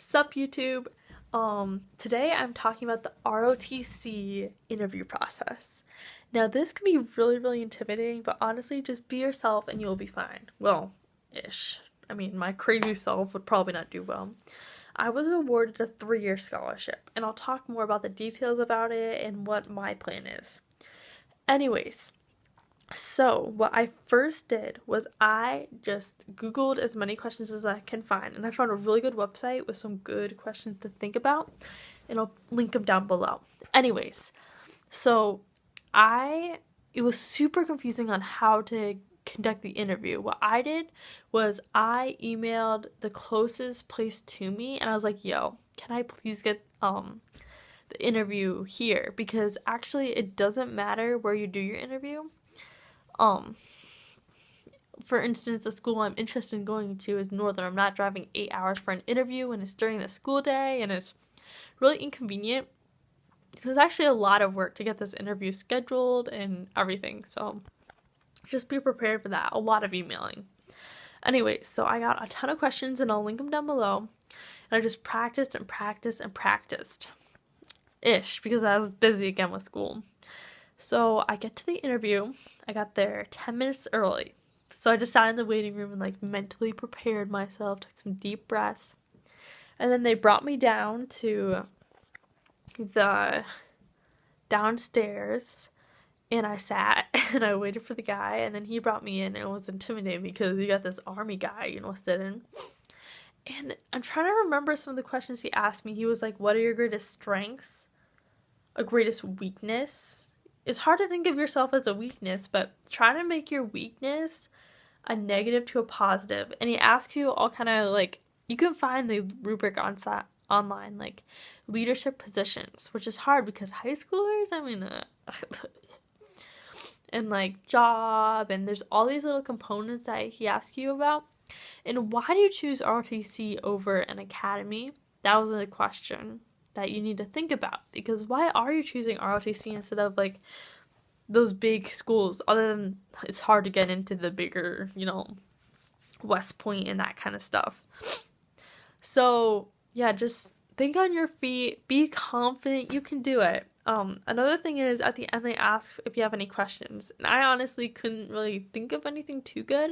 Sup YouTube? Today I'm talking about the ROTC interview process. Now this can be really intimidating, but honestly just be yourself and you'll be fine. Well, ish. I mean, my crazy self would probably not do well. I was awarded a 3-year scholarship, and I'll talk more about the details about it and what my plan is. Anyways, so what I first did was I just Googled as many questions as I can find, and I found a really good website with some good questions to think about, and I'll link them down below. Anyways, so it was super confusing on how to conduct the interview. What I did was I emailed the closest place to me, and I was like, yo, can I please get the interview here? Because actually it doesn't matter where you do your interview. For instance, the school I'm interested in going to is Northern. I'm not driving 8 hours for an interview, and it's during the school day, and it's really inconvenient. It was actually a lot of work to get this interview scheduled and everything, so just be prepared for that. A lot of emailing. Anyway, so I got a ton of questions, and I'll link them down below, and I just practiced ish, because I was busy again with school. So I get to the interview. I got there 10 minutes early. So I just sat in the waiting room and mentally prepared myself, took some deep breaths. And then they brought me down to the downstairs, and I sat and I waited for the guy, and then he brought me in, and it was intimidating because you got this army guy, sitting. And I'm trying to remember some of the questions he asked me. He was like, what are your greatest strengths? A greatest weakness? It's hard to think of yourself as a weakness, but try to make your weakness a negative to a positive. And he asks you all kind of you can find the rubric online, leadership positions, which is hard because high schoolers, and job, and there's all these little components that he asks you about. And why do you choose ROTC over an academy? That was a question that you need to think about, because why are you choosing ROTC instead of those big schools, other than it's hard to get into the bigger, West Point and that kind of stuff. So yeah, just think on your feet, be confident, you can do it. Another thing is, at the end they ask if you have any questions, and I honestly couldn't really think of anything too good,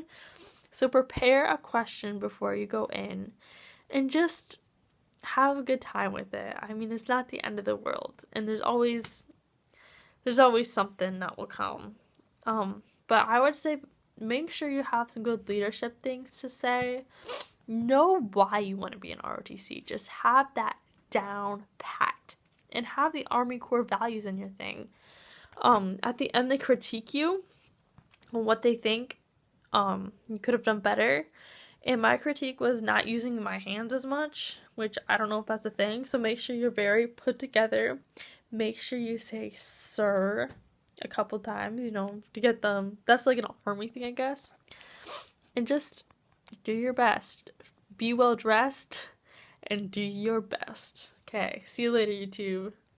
so prepare a question before you go in and just have a good time with it. It's not the end of the world, and there's always something that will come. But I would say make sure you have some good leadership things to say. Know why you want to be in ROTC. Just have that down packed, and have the Army Corps values in your thing. At the end they critique you on what they think you could have done better. And my critique was not using my hands as much, which I don't know if that's a thing. So make sure you're very put together. Make sure you say sir a couple times, to get them. That's an army thing, I guess. And just do your best. Be well dressed and do your best. Okay, see you later, YouTube.